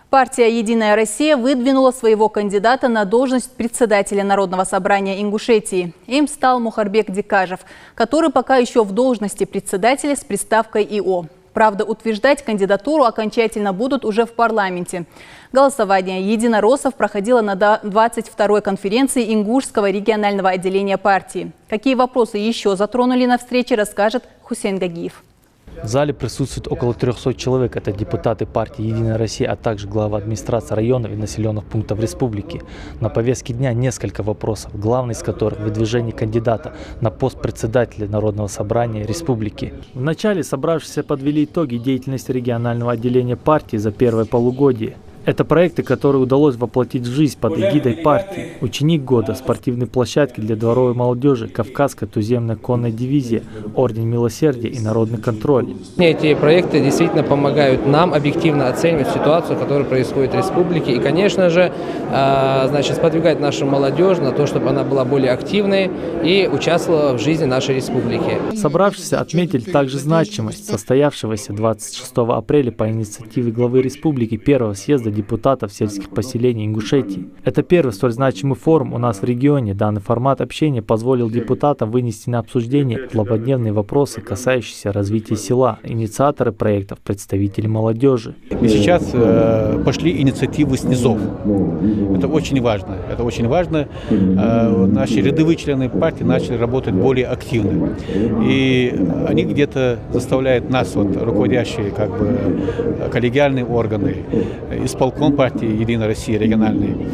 Партия «Единая Россия» выдвинула своего кандидата на должность председателя Народного собрания Ингушетии. Им стал Мухарбек Дикажев, который пока еще в должности председателя с приставкой «ИО». Правда, утверждать кандидатуру окончательно будут уже в парламенте. Голосование единороссов проходило на 22-й конференции Ингушского регионального отделения партии. Какие вопросы еще затронули на встрече, расскажет Хусейн Гагиев. В зале присутствует около 300 человек. Это депутаты партии «Единая Россия», а также глава администрации районов и населенных пунктов республики. На повестке дня несколько вопросов, главный из которых – выдвижение кандидата на пост председателя Народного собрания республики. Вначале собравшиеся подвели итоги деятельности регионального отделения партии за первое полугодие. Это проекты, которые удалось воплотить в жизнь под эгидой партии. Ученик года, спортивные площадки для дворовой молодежи, Кавказская туземная конная дивизия, Орден Милосердия и Народный контроль. Эти проекты действительно помогают нам объективно оценивать ситуацию, которая происходит в республике. И, конечно же, сподвигать нашу молодежь на то, чтобы она была более активной и участвовала в жизни нашей республики. Собравшиеся отметили также значимость состоявшегося 26 апреля по инициативе главы республики первого съезда депутатов сельских поселений Ингушетии. Это первый столь значимый форум у нас в регионе. Данный формат общения позволил депутатам вынести на обсуждение злободневные вопросы, касающиеся развития села. Инициаторы проектов – представители молодежи. И сейчас пошли инициативы снизов. Это очень важно. Это очень важно. Наши рядовые члены партии начали работать более активно. И они где-то заставляют нас, руководящие коллегиальные органы, исполком партии «Единая Россия» региональный,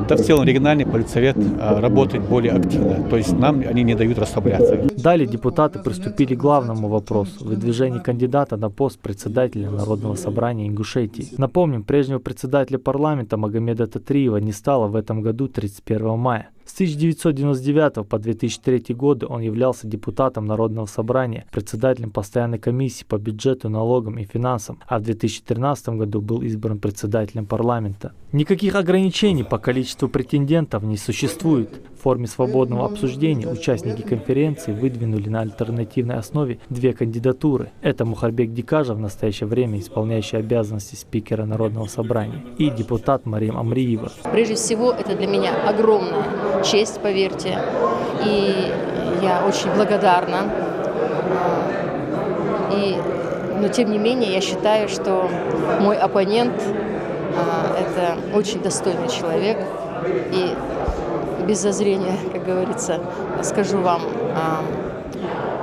да в целом региональный политсовет работать более активно. То есть нам они не дают расслабляться. Далее депутаты приступили к главному вопросу – выдвижение кандидата на пост председателя Народного собрания Ингушетии. Напомним, прежнего председателя парламента Магомеда Татриева не стало в этом году 31 мая. С 1999 по 2003 годы он являлся депутатом Народного собрания, председателем постоянной комиссии по бюджету, налогам и финансам, а в 2013 году был избран председателем парламента. Никаких ограничений по количеству претендентов не существует. В форме свободного обсуждения участники конференции выдвинули на альтернативной основе две кандидатуры. Это Мухарбек Дикажев, в настоящее время исполняющий обязанности спикера Народного собрания, и депутат Марим Амриева. Прежде всего, это для меня огромная честь, поверьте, и я очень благодарна. Но тем не менее, я считаю, что мой оппонент это очень достойный человек, и без зазрения, как говорится, скажу вам,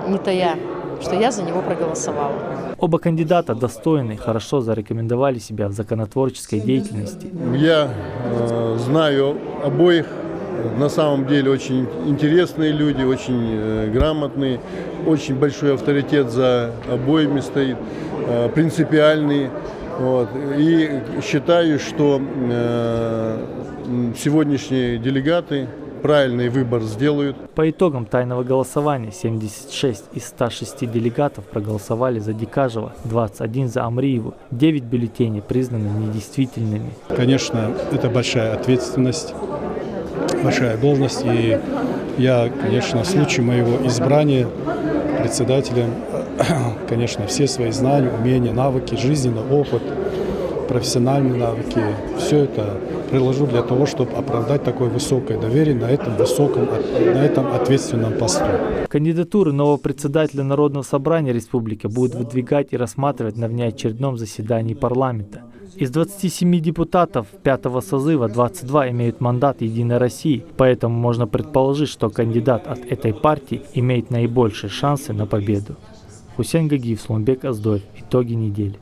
не тая, что я за него проголосовала. Оба кандидата достойны, хорошо зарекомендовали себя в законотворческой деятельности. Я знаю обоих. На самом деле очень интересные люди, очень грамотные, очень большой авторитет за обоими стоит, принципиальные. И считаю, что сегодняшние делегаты правильный выбор сделают. По итогам тайного голосования 76 из 106 делегатов проголосовали за Дикажева, 21 за Амриеву, 9 бюллетеней признаны недействительными. Конечно, это большая ответственность, большая должность, и я, конечно, в случае моего избрания председателем, конечно, все свои знания, умения, навыки, жизненный опыт, профессиональные навыки, все это приложу для того, чтобы оправдать такое высокое доверие на этом ответственном посту. Кандидатуру нового председателя Народного собрания республики будут выдвигать и рассматривать на внеочередном заседании парламента. Из 27 депутатов 5-го созыва 22 имеют мандат «Единой России», поэтому можно предположить, что кандидат от этой партии имеет наибольшие шансы на победу. Хусейн Гагиев, Слонбек Аздоев. Итоги недели.